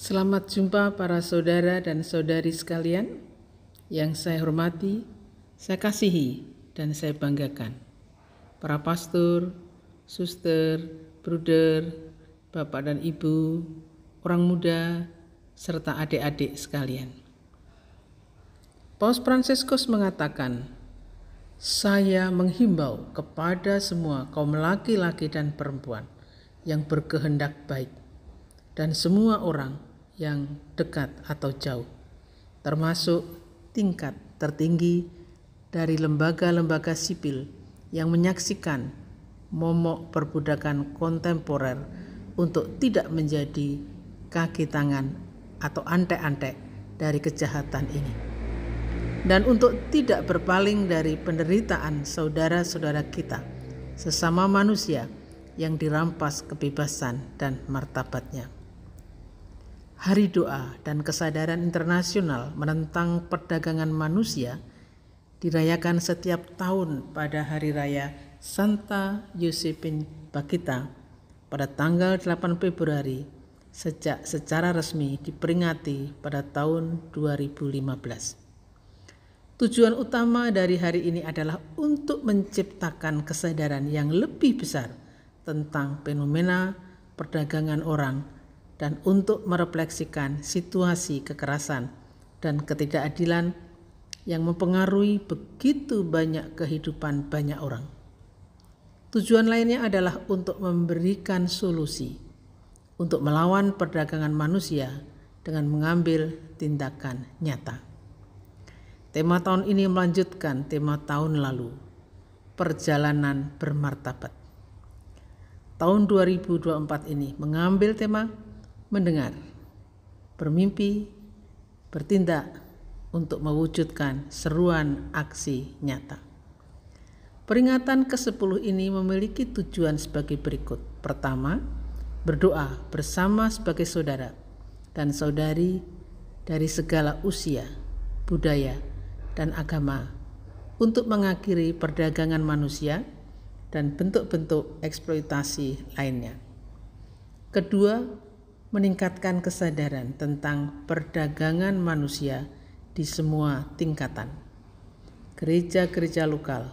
Selamat jumpa para saudara dan saudari sekalian yang saya hormati, saya kasihi, dan saya banggakan. Para pastor, suster, bruder, bapak dan ibu, orang muda, serta adik-adik sekalian. Paus Fransiskus mengatakan, saya menghimbau kepada semua kaum laki-laki dan perempuan yang berkehendak baik, dan semua orang yang dekat atau jauh, termasuk tingkat tertinggi dari lembaga-lembaga sipil yang menyaksikan momok perbudakan kontemporer untuk tidak menjadi kaki tangan atau antek-antek dari kejahatan ini, dan untuk tidak berpaling dari penderitaan saudara-saudara kita, sesama manusia yang dirampas kebebasan dan martabatnya. Hari Doa dan Kesadaran Internasional menentang perdagangan manusia dirayakan setiap tahun pada Hari Raya Santa Josephine Bakhita pada tanggal 8 Februari sejak secara resmi diperingati pada tahun 2015. Tujuan utama dari hari ini adalah untuk menciptakan kesadaran yang lebih besar tentang fenomena perdagangan orang dan untuk merefleksikan situasi kekerasan dan ketidakadilan yang mempengaruhi begitu banyak kehidupan banyak orang. Tujuan lainnya adalah untuk memberikan solusi untuk melawan perdagangan manusia dengan mengambil tindakan nyata. Tema tahun ini melanjutkan tema tahun lalu, perjalanan bermartabat. Tahun 2024 ini mengambil tema mendengar, bermimpi, bertindak untuk mewujudkan seruan aksi nyata. Peringatan ke-10 ini memiliki tujuan sebagai berikut. Pertama, berdoa bersama sebagai saudara dan saudari dari segala usia, budaya, dan agama untuk mengakhiri perdagangan manusia dan bentuk-bentuk eksploitasi lainnya. Kedua, meningkatkan kesadaran tentang perdagangan manusia di semua tingkatan, gereja-gereja lokal,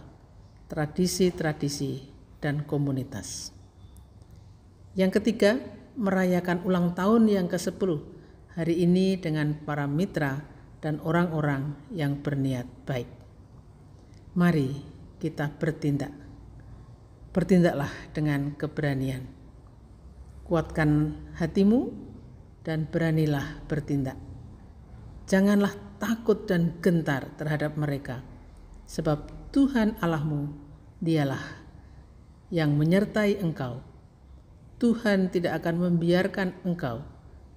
tradisi-tradisi, dan komunitas. Yang ketiga, merayakan ulang tahun yang ke-10 hari ini dengan para mitra dan orang-orang yang berniat baik. Mari kita bertindak. Bertindaklah dengan keberanian. Kuatkan hatimu dan beranilah bertindak. Janganlah takut dan gentar terhadap mereka, sebab Tuhan Allahmu, dialah yang menyertai engkau. Tuhan tidak akan membiarkan engkau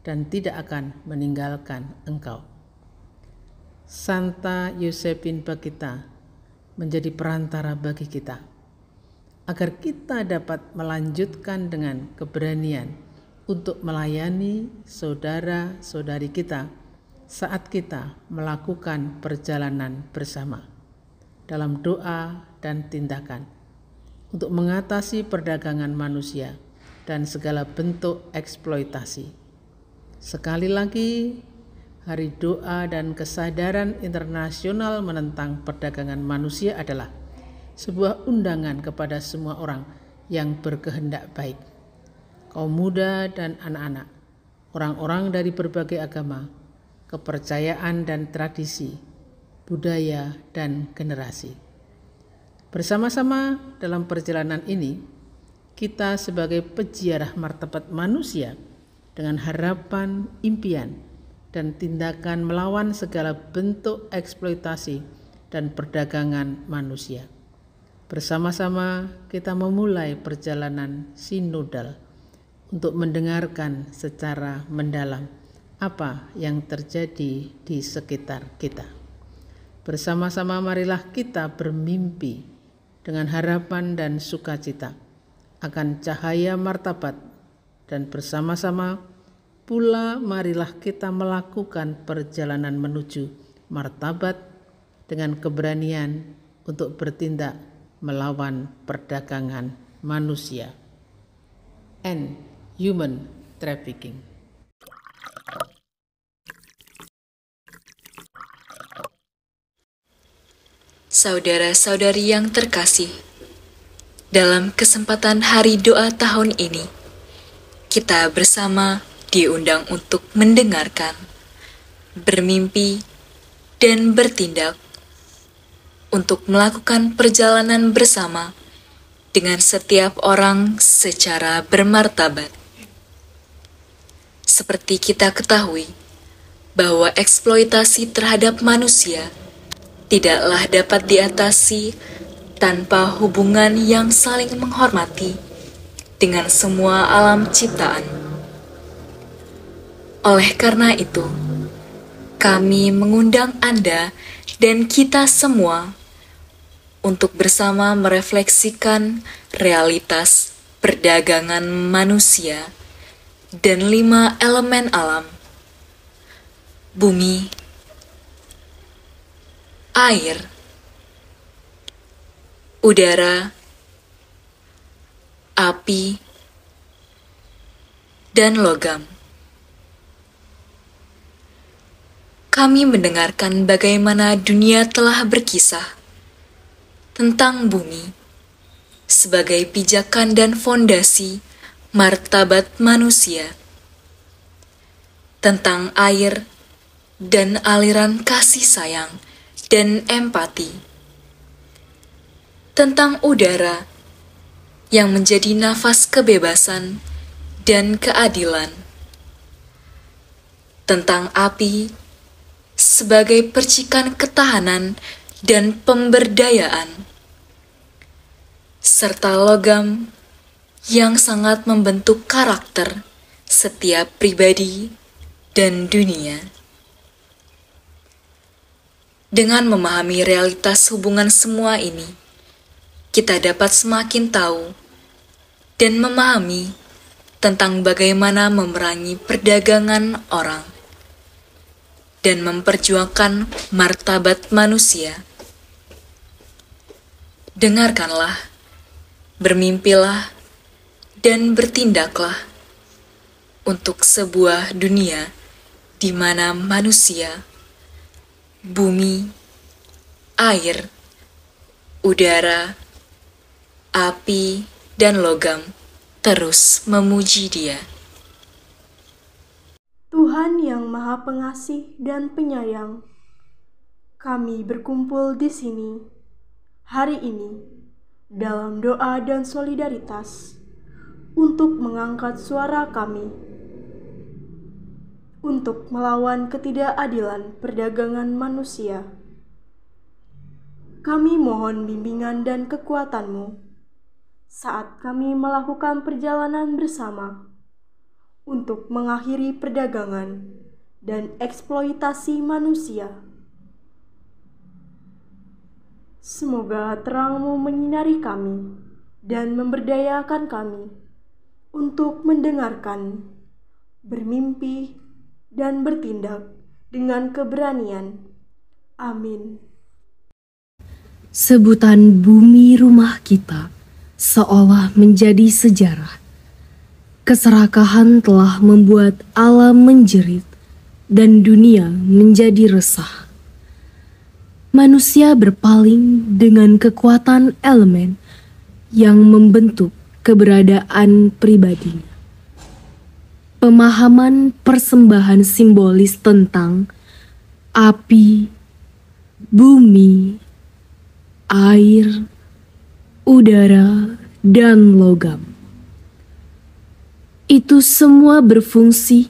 dan tidak akan meninggalkan engkau. Santa Josephine Bakhita menjadi perantara bagi kita, agar kita dapat melanjutkan dengan keberanian untuk melayani saudara-saudari kita saat kita melakukan perjalanan bersama dalam doa dan tindakan untuk mengatasi perdagangan manusia dan segala bentuk eksploitasi. Sekali lagi, Hari Doa dan Kesadaran Internasional menentang perdagangan manusia adalah sebuah undangan kepada semua orang yang berkehendak baik, kaum muda dan anak-anak, orang-orang dari berbagai agama, kepercayaan dan tradisi, budaya dan generasi. Bersama-sama dalam perjalanan ini, kita sebagai peziarah martabat manusia dengan harapan, impian, dan tindakan melawan segala bentuk eksploitasi dan perdagangan manusia. Bersama-sama kita memulai perjalanan sinodal untuk mendengarkan secara mendalam apa yang terjadi di sekitar kita. Bersama-sama marilah kita bermimpi dengan harapan dan sukacita akan cahaya martabat, dan bersama-sama pula marilah kita melakukan perjalanan menuju martabat dengan keberanian untuk bertindak melawan perdagangan manusia and human trafficking. Saudara-saudari yang terkasih, dalam kesempatan hari doa tahun ini, kita bersama diundang untuk mendengarkan, bermimpi, dan bertindak untuk melakukan perjalanan bersama dengan setiap orang secara bermartabat. Seperti kita ketahui bahwa eksploitasi terhadap manusia tidaklah dapat diatasi tanpa hubungan yang saling menghormati dengan semua alam ciptaan. Oleh karena itu, kami mengundang Anda dan kita semua untuk bersama merefleksikan realitas perdagangan manusia dan 5 elemen alam: bumi, air, udara, api, dan logam. Kami mendengarkan bagaimana dunia telah berkisah tentang bumi sebagai pijakan dan fondasi martabat manusia, tentang air dan aliran kasih sayang dan empati, tentang udara yang menjadi nafas kebebasan dan keadilan, tentang api sebagai percikan ketahanan dan pemberdayaan, serta logam yang sangat membentuk karakter setiap pribadi dan dunia. Dengan memahami realitas hubungan semua ini, kita dapat semakin tahu dan memahami tentang bagaimana memerangi perdagangan orang dan memperjuangkan martabat manusia. Dengarkanlah, bermimpilah, dan bertindaklah untuk sebuah dunia di mana manusia, bumi, air, udara, api, dan logam terus memuji Dia. Tuhan yang Maha Pengasih dan Penyayang, kami berkumpul di sini hari ini dalam doa dan solidaritas untuk mengangkat suara kami untuk melawan ketidakadilan perdagangan manusia. Kami mohon bimbingan dan kekuatan-Mu saat kami melakukan perjalanan bersama untuk mengakhiri perdagangan dan eksploitasi manusia. Semoga terang-Mu menyinari kami dan memberdayakan kami untuk mendengarkan, bermimpi, dan bertindak dengan keberanian. Amin. Sebutan bumi rumah kita seolah menjadi sejarah. Keserakahan telah membuat alam menjerit dan dunia menjadi resah. Manusia berpaling dengan kekuatan elemen yang membentuk keberadaan pribadinya. Pemahaman persembahan simbolis tentang api, bumi, air, udara, dan logam. Itu semua berfungsi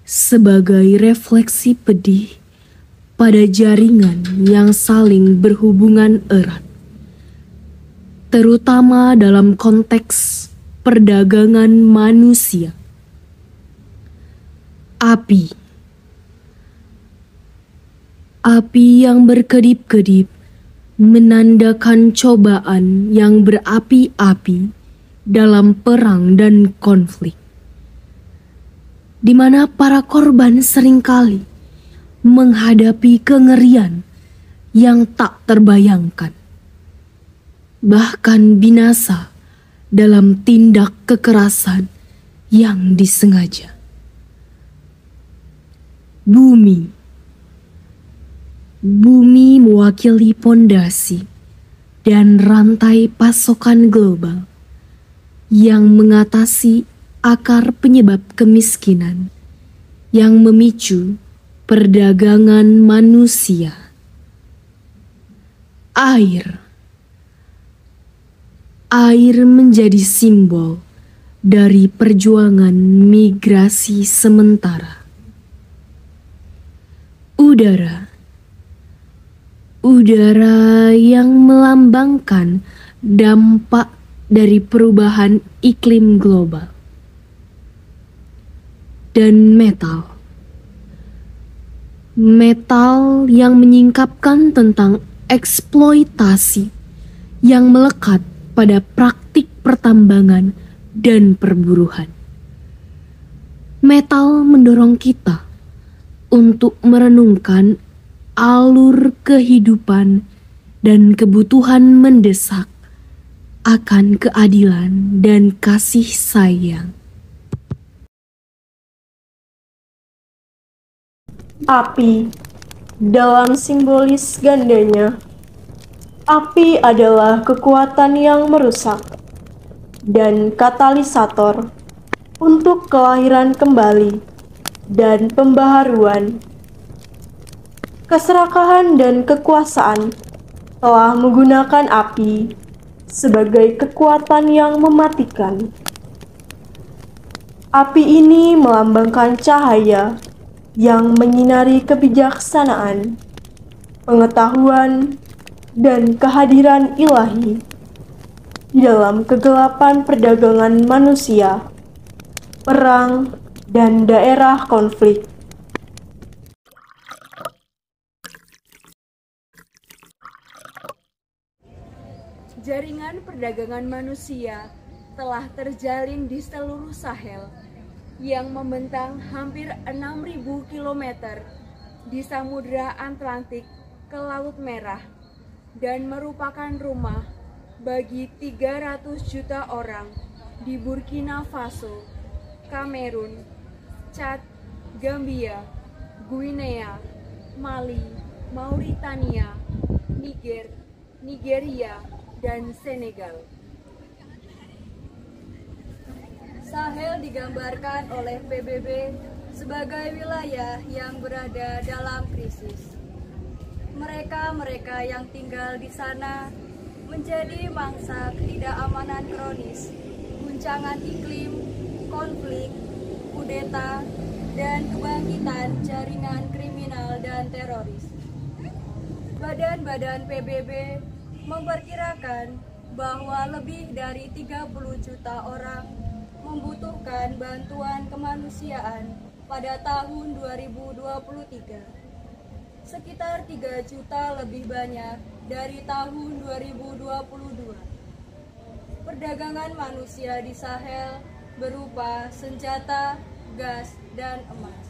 sebagai refleksi pedih pada jaringan yang saling berhubungan erat, terutama dalam konteks perdagangan manusia. Api yang berkedip-kedip menandakan cobaan yang berapi-api dalam perang dan konflik, di mana para korban seringkali menghadapi kengerian yang tak terbayangkan, bahkan binasa dalam tindak kekerasan yang disengaja. Bumi mewakili mewakili pondasi dan rantai pasokan global yang mengatasi akar penyebab kemiskinan yang memicu perdagangan manusia. Air menjadi simbol dari perjuangan migrasi sementara. Udara yang melambangkan dampak dari perubahan iklim global. Dan metal yang menyingkapkan tentang eksploitasi yang melekat pada praktik pertambangan dan perburuan. Metal mendorong kita untuk merenungkan alur kehidupan dan kebutuhan mendesak akan keadilan dan kasih sayang. Api dalam simbolis gandanya. Api adalah kekuatan yang merusak dan katalisator untuk kelahiran kembali dan pembaharuan. Keserakahan dan kekuasaan telah menggunakan api sebagai kekuatan yang mematikan. Api ini melambangkan cahaya yang menyinari kebijaksanaan, pengetahuan, dan kehadiran ilahi di dalam kegelapan perdagangan manusia, perang, dan daerah konflik. Jaringan perdagangan manusia telah terjalin di seluruh Sahel yang membentang hampir 6.000 km di Samudra Atlantik ke Laut Merah dan merupakan rumah bagi 300 juta orang di Burkina Faso, Kamerun, Chad, Gambia, Guinea, Mali, Mauritania, Niger, Nigeria, dan Senegal. Sahel digambarkan oleh PBB sebagai wilayah yang berada dalam krisis. Mereka yang tinggal di sana menjadi mangsa ketidakamanan kronis, guncangan iklim, konflik, kudeta, dan kebangkitan jaringan kriminal dan teroris. Badan-badan PBB memperkirakan bahwa lebih dari 30 juta orang membutuhkan bantuan kemanusiaan pada tahun 2023. Sekitar 3 juta lebih banyak dari tahun 2022. Perdagangan manusia di Sahel berupa senjata, gas, dan emas.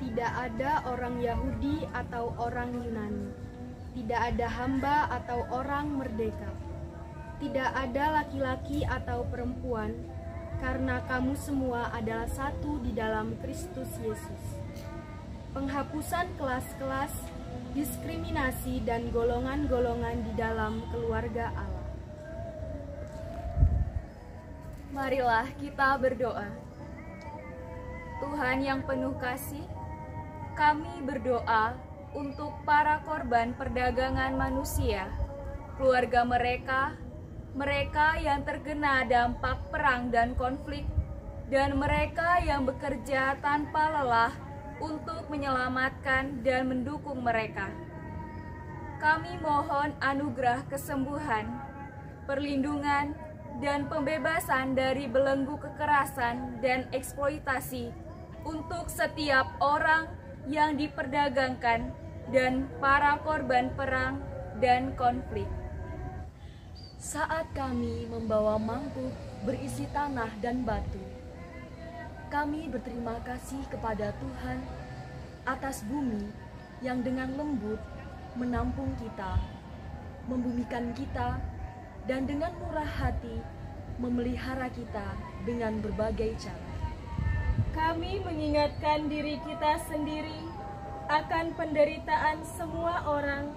Tidak ada orang Yahudi atau orang Yunani. Tidak ada hamba atau orang merdeka. Tidak ada laki-laki atau perempuan, karena kamu semua adalah satu di dalam Kristus Yesus. Penghapusan kelas-kelas, diskriminasi, dan golongan-golongan di dalam keluarga Allah. Marilah kita berdoa. Tuhan yang penuh kasih, kami berdoa untuk para korban perdagangan manusia, keluarga mereka yang terkena dampak perang dan konflik, dan mereka yang bekerja tanpa lelah untuk menyelamatkan dan mendukung mereka. Kami mohon anugerah kesembuhan, perlindungan, dan pembebasan dari belenggu kekerasan dan eksploitasi untuk setiap orang yang diperdagangkan dan para korban perang dan konflik. Saat kami membawa mangkuk berisi tanah dan batu, kami berterima kasih kepada Tuhan atas bumi yang dengan lembut menampung kita, membumikan kita, dan dengan murah hati memelihara kita dengan berbagai cara. Kami mengingatkan diri kita sendiri akan penderitaan semua orang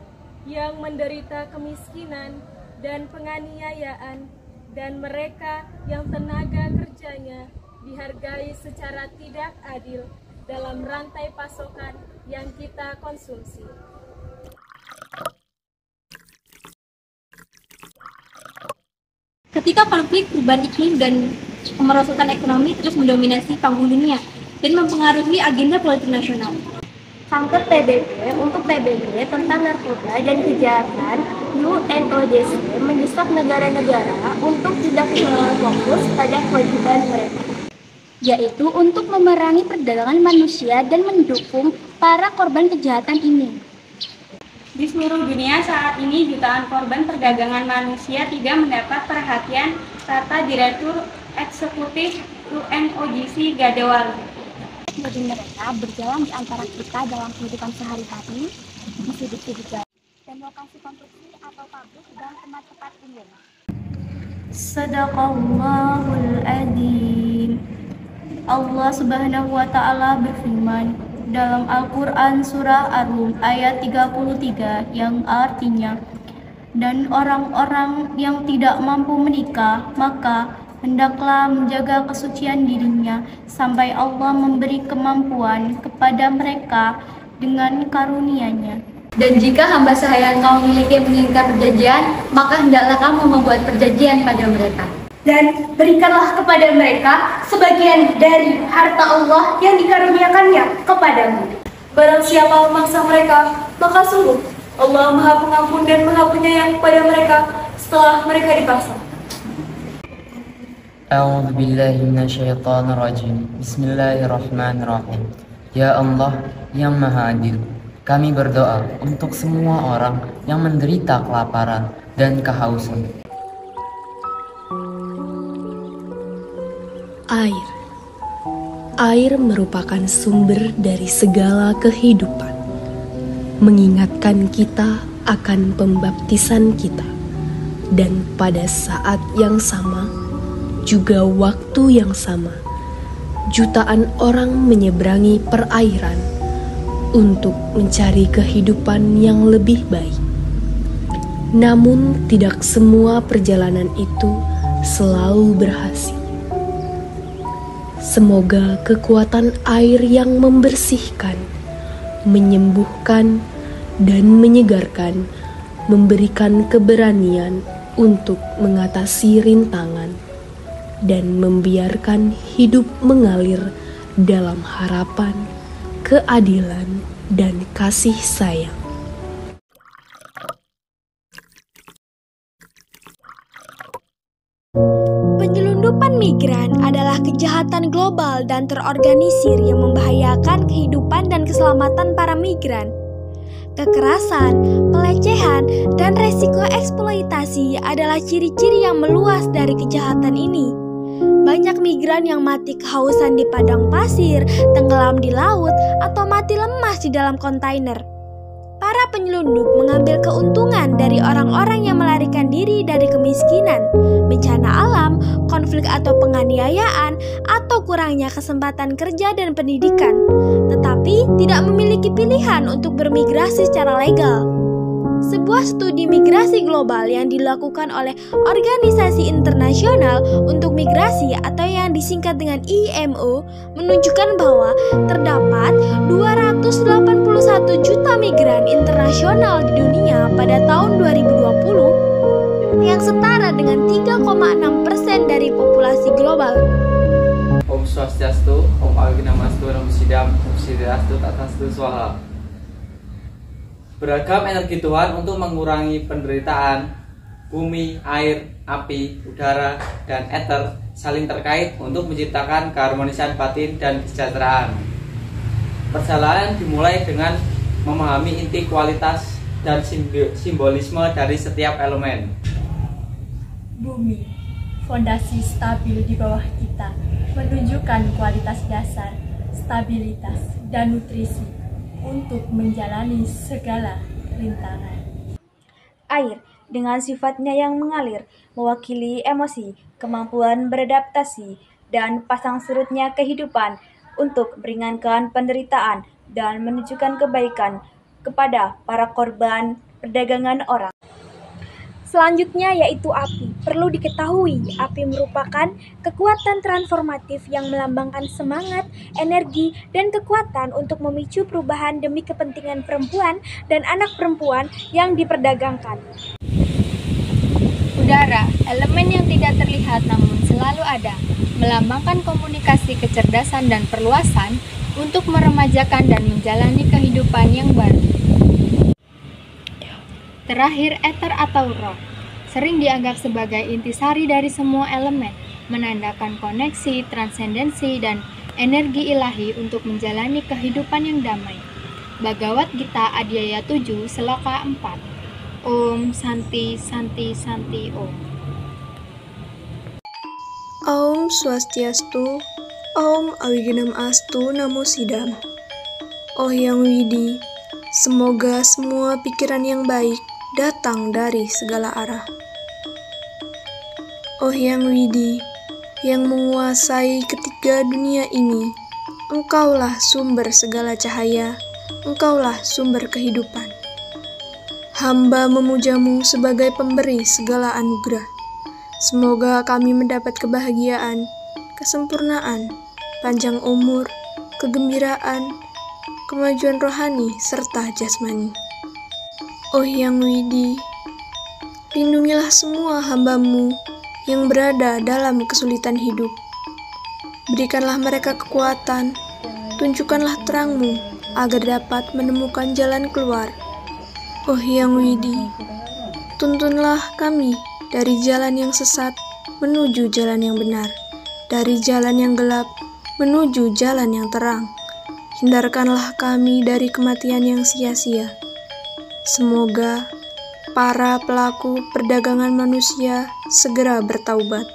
yang menderita kemiskinan dan penganiayaan, dan mereka yang tenaga kerjanya dihargai secara tidak adil dalam rantai pasokan yang kita konsumsi. Ketika konflik perubahan iklim dan kemerosotan ekonomi terus mendominasi panggung dunia dan mempengaruhi agenda politik nasional. Kanker PBB untuk PBB tentang narkoba dan kejahatan, UNODC mendesak negara-negara untuk tidak terlalu fokus pada kewajiban mereka, yaitu untuk memerangi perdagangan manusia dan mendukung para korban kejahatan ini. Di seluruh dunia saat ini jutaan korban perdagangan manusia tidak mendapat perhatian, kata Direktur Eksekutif UNODC Gadewal. Bagi mereka berjalan di antara kita dalam kehidupan sehari-hari, di sudut-sudut jalan dan lokasi konstruksi atau pabrik dan tempat-tempat umum. Sadaqallahul adzim. Allah Subhanahu wa taala berfirman dalam Al-Qur'an surah Ar-Rum ayat 33 yang artinya, dan orang-orang yang tidak mampu menikah maka hendaklah menjaga kesucian dirinya sampai Allah memberi kemampuan kepada mereka dengan karunia-Nya. Dan jika hamba sahaya engkau memiliki menginginkan perjanjian, maka hendaklah kamu membuat perjanjian pada mereka. Dan berikanlah kepada mereka sebagian dari harta Allah yang dikaruniakannya kepadamu. Barang siapa memaksa mereka, maka sungguh Allah Maha Pengampun dan Maha Penyayang kepada mereka setelah mereka dipaksa. A'udzu billahi minasyaitonir rajim. Bismillahirrahmanirrahim. Ya Allah yang Maha Adil, kami berdoa untuk semua orang yang menderita kelaparan dan kehausan. Air. Air merupakan sumber dari segala kehidupan, mengingatkan kita akan pembaptisan kita, dan pada saat yang sama, juga waktu yang sama, jutaan orang menyeberangi perairan untuk mencari kehidupan yang lebih baik. Namun tidak semua perjalanan itu selalu berhasil. Semoga kekuatan air yang membersihkan, menyembuhkan, dan menyegarkan memberikan keberanian untuk mengatasi rintangan dan membiarkan hidup mengalir dalam harapan, keadilan, dan kasih sayang. Penyelundupan migran adalah kejahatan global dan terorganisir yang membahayakan kehidupan dan keselamatan para migran. Kekerasan, pelecehan, dan resiko eksploitasi adalah ciri-ciri yang meluas dari kejahatan ini. Banyak migran yang mati kehausan di padang pasir, tenggelam di laut, atau mati lemas di dalam kontainer. Para penyelundup mengambil keuntungan dari orang-orang yang melarikan diri dari kemiskinan, bencana alam, konflik atau penganiayaan, atau kurangnya kesempatan kerja dan pendidikan, tetapi tidak memiliki pilihan untuk bermigrasi secara legal. Sebuah studi migrasi global yang dilakukan oleh Organisasi Internasional untuk Migrasi atau yang disingkat dengan IMO menunjukkan bahwa terdapat 281 juta migran internasional di dunia pada tahun 2020 yang setara dengan 3,6% dari populasi global. Om Swastiastu, Om Agnamastu, Om Sidam, Om Sidrastu, Tatastu, Swaha. Beragam energi Tuhan untuk mengurangi penderitaan. Bumi, air, api, udara, dan ether saling terkait untuk menciptakan keharmonisan batin dan kesejahteraan. Perjalanan dimulai dengan memahami inti kualitas dan simbolisme dari setiap elemen. Bumi, fondasi stabil di bawah kita, menunjukkan kualitas dasar, stabilitas, dan nutrisi untuk menjalani segala rintangan. Air, dengan sifatnya yang mengalir, mewakili emosi, kemampuan beradaptasi, dan pasang surutnya kehidupan untuk meringankan penderitaan dan menunjukkan kebaikan kepada para korban perdagangan orang. Selanjutnya yaitu api. Perlu diketahui, api merupakan kekuatan transformatif yang melambangkan semangat, energi, dan kekuatan untuk memicu perubahan demi kepentingan perempuan dan anak perempuan yang diperdagangkan. Udara, elemen yang tidak terlihat namun selalu ada, melambangkan komunikasi kecerdasan dan perluasan untuk meremajakan dan menjalani kehidupan yang baru. Terakhir, eter atau roh, sering dianggap sebagai intisari dari semua elemen, menandakan koneksi, transendensi, dan energi ilahi untuk menjalani kehidupan yang damai. Bhagavad Gita Adhyaya 7, Sloka 4. Om Santi Santi Santi Om. Om Swastiastu, Om Awiganam Astu Namo Sidam. Oh Yang Widi, semoga semua pikiran yang baik datang dari segala arah. Oh Yang Widi, yang menguasai ketiga dunia ini, Engkaulah sumber segala cahaya, Engkaulah sumber kehidupan. Hamba memujamu sebagai pemberi segala anugerah. Semoga kami mendapat kebahagiaan, kesempurnaan, panjang umur, kegembiraan, kemajuan rohani, serta jasmani. Oh Yang Widi, lindungilah semua hamba-Mu yang berada dalam kesulitan hidup. Berikanlah mereka kekuatan, tunjukkanlah terang-Mu agar dapat menemukan jalan keluar. Oh Yang Widi, tuntunlah kami dari jalan yang sesat menuju jalan yang benar, dari jalan yang gelap menuju jalan yang terang. Hindarkanlah kami dari kematian yang sia-sia. Semoga para pelaku perdagangan manusia segera bertaubat,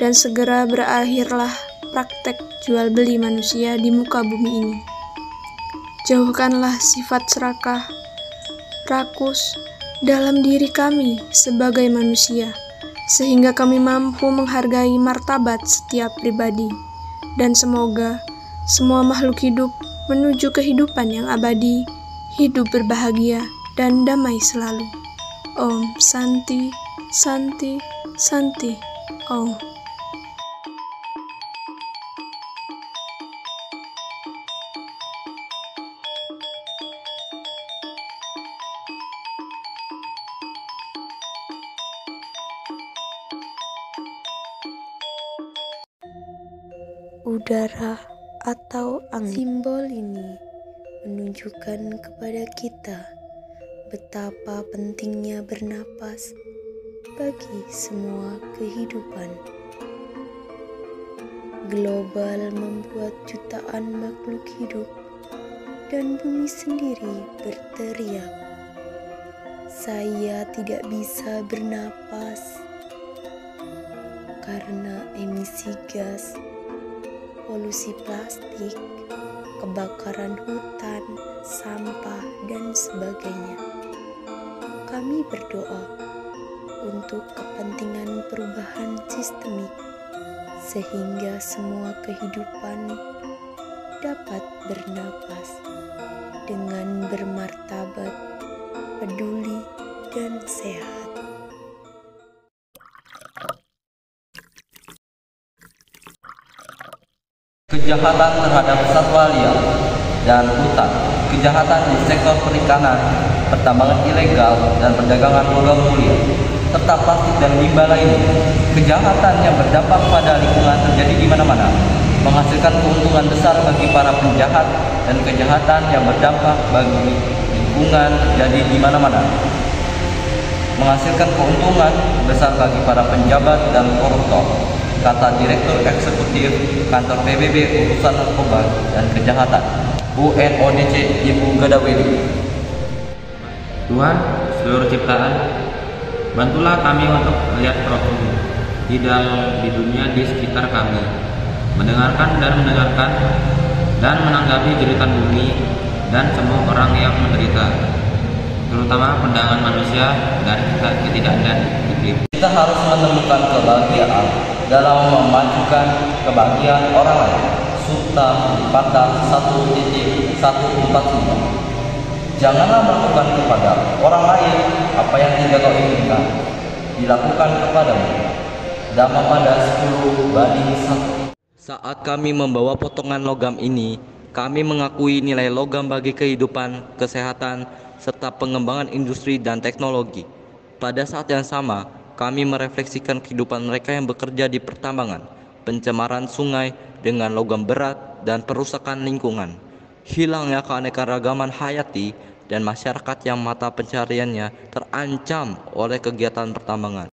dan segera berakhirlah praktek jual beli manusia di muka bumi ini. Jauhkanlah sifat serakah, rakus dalam diri kami sebagai manusia, sehingga kami mampu menghargai martabat setiap pribadi, dan semoga semua makhluk hidup menuju kehidupan yang abadi, hidup berbahagia, dan damai selalu. Om Santi, Santi, Santi, Om. Udara atau angin. Simbol ini menunjukkan kepada kita betapa pentingnya bernapas bagi semua kehidupan. Global membuat jutaan makhluk hidup dan bumi sendiri berteriak, "Saya tidak bisa bernapas," karena emisi gas, polusi plastik, kebakaran hutan, sampah, dan sebagainya. Kami berdoa untuk kepentingan perubahan sistemik, sehingga semua kehidupan dapat bernapas dengan bermartabat, peduli, dan sehat. Kejahatan terhadap satwa liar dan hutan, kejahatan di sektor perikanan, pertambangan ilegal, dan perdagangan logam mulia, serta plastik dan limbah lainnya. Kejahatan yang berdampak pada lingkungan terjadi di mana-mana, menghasilkan keuntungan besar bagi para penjahat, dan kejahatan yang berdampak bagi lingkungan terjadi di mana-mana, menghasilkan keuntungan besar bagi para penjabat dan koruptor, kata Direktur Eksekutif Kantor PBB Urusan Narkoba dan Kejahatan UNODC Ibu Gadawili. Tuhan, seluruh ciptaan, bantulah kami untuk melihat roh-Mu di dunia di sekitar kami, mendengarkan dan menanggapi jeritan bumi dan semua orang yang menderita, terutama perdagangan manusia dan ketidakadilan iklim. Kita harus menemukan kebahagiaan dalam memajukan kebahagiaan orang lain. Suta Patah 1.145. Janganlah melakukan kepada orang lain apa yang tidak kau inginkan dilakukan kepadamu. Dhammapada 10:1. Saat kami membawa potongan logam ini, kami mengakui nilai logam bagi kehidupan, kesehatan, serta pengembangan industri dan teknologi. Pada saat yang sama, kami merefleksikan kehidupan mereka yang bekerja di pertambangan, pencemaran sungai dengan logam berat, dan perusakan lingkungan. Hilangnya keanekaragaman hayati dan masyarakat yang mata pencariannya terancam oleh kegiatan pertambangan.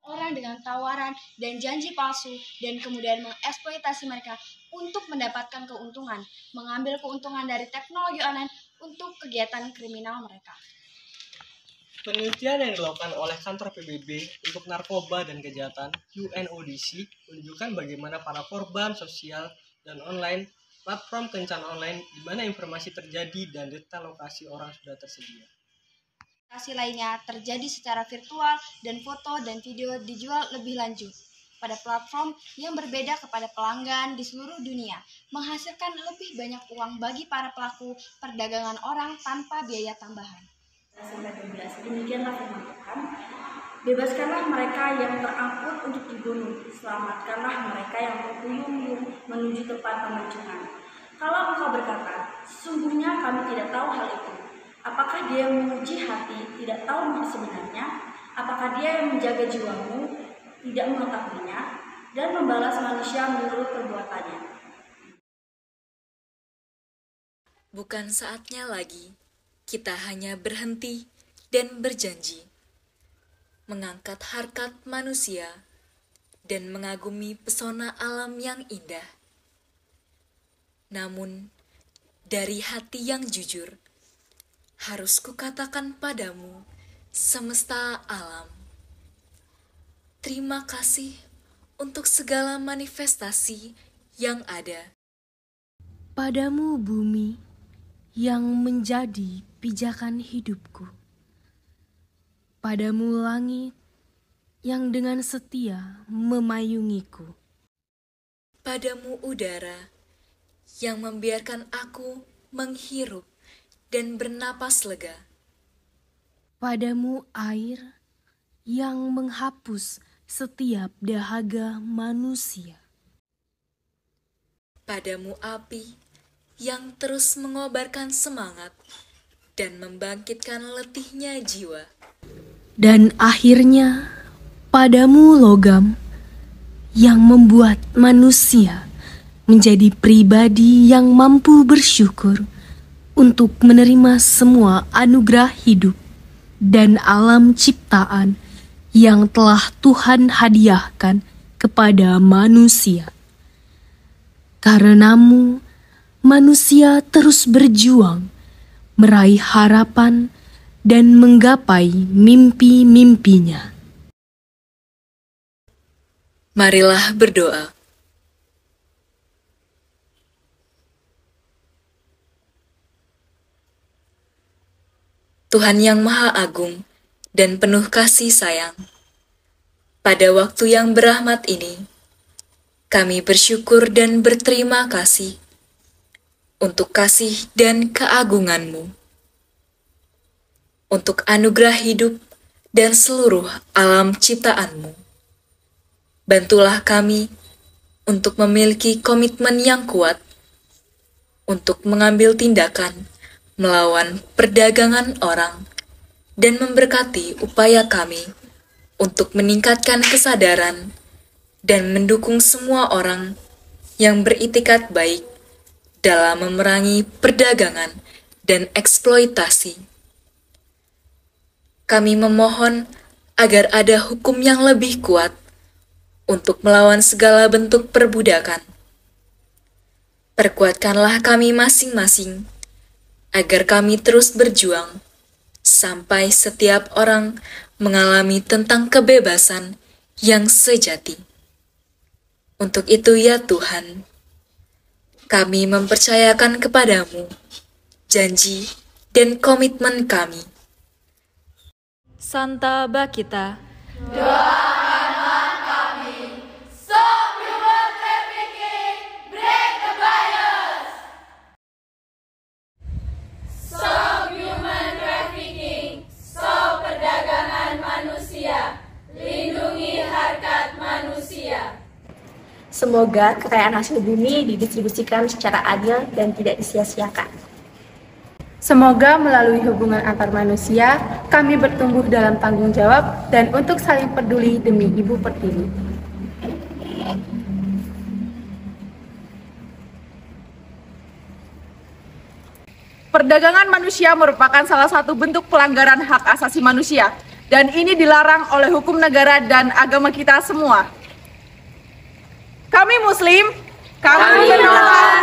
Orang dengan tawaran dan janji palsu dan kemudian mengeksploitasi mereka untuk mendapatkan keuntungan, mengambil keuntungan dari teknologi online untuk kegiatan kriminal mereka. Penelitian yang dilakukan oleh kantor PBB untuk narkoba dan kejahatan UNODC menunjukkan bagaimana para korban sosial dan online platform kencan online di mana informasi terjadi dan data lokasi orang sudah tersedia. Transaksi lainnya terjadi secara virtual dan foto dan video dijual lebih lanjut pada platform yang berbeda kepada pelanggan di seluruh dunia, menghasilkan lebih banyak uang bagi para pelaku perdagangan orang tanpa biaya tambahan. Sampai 12. Demikianlah firman Tuhan. Bebaskanlah mereka yang terangkut untuk dibunuh, selamatkanlah mereka yang terkuyung-kuyung menuju tempat pemancungan. Kalau engkau berkata, sesungguhnya kami tidak tahu hal itu, apakah dia yang menguji hati tidak tahu sebenarnya? Apakah dia yang menjaga jiwamu tidak mengetahuinya dan membalas manusia menurut perbuatannya? Bukan saatnya lagi kita hanya berhenti dan berjanji mengangkat harkat manusia dan mengagumi pesona alam yang indah. Namun, dari hati yang jujur, harus kukatakan padamu, semesta alam, terima kasih untuk segala manifestasi yang ada. Padamu bumi yang menjadi pijakan hidupku. Padamu langit yang dengan setia memayungiku. Padamu udara yang membiarkan aku menghirup dan bernapas lega. Padamu air yang menghapus setiap dahaga manusia. Padamu api yang terus mengobarkan semangat dan membangkitkan letihnya jiwa. Dan akhirnya padamu logam yang membuat manusia menjadi pribadi yang mampu bersyukur untuk menerima semua anugerah hidup dan alam ciptaan yang telah Tuhan hadiahkan kepada manusia. Karenamu, manusia terus berjuang, meraih harapan, dan menggapai mimpi-mimpinya. Marilah berdoa. Tuhan yang Maha Agung dan penuh kasih sayang, pada waktu yang berahmat ini, kami bersyukur dan berterima kasih untuk kasih dan keagungan-Mu, untuk anugerah hidup dan seluruh alam ciptaan-Mu. Bantulah kami untuk memiliki komitmen yang kuat untuk mengambil tindakan melawan perdagangan orang dan memberkati upaya kami untuk meningkatkan kesadaran dan mendukung semua orang yang beritikat baik dalam memerangi perdagangan dan eksploitasi. Kami memohon agar ada hukum yang lebih kuat untuk melawan segala bentuk perbudakan. Perkuatkanlah kami masing-masing, agar kami terus berjuang sampai setiap orang mengalami tentang kebebasan yang sejati. Untuk itu ya Tuhan, kami mempercayakan kepadamu janji dan komitmen kami. Santa Bakita, doakanlah Semoga kekayaan hasil bumi didistribusikan secara adil dan tidak disia-siakan. Semoga melalui hubungan antar manusia, kami bertumbuh dalam tanggung jawab dan untuk saling peduli demi Ibu Pertiwi. Perdagangan manusia merupakan salah satu bentuk pelanggaran hak asasi manusia, dan ini dilarang oleh hukum negara dan agama kita semua. Kami Muslim, kami menolak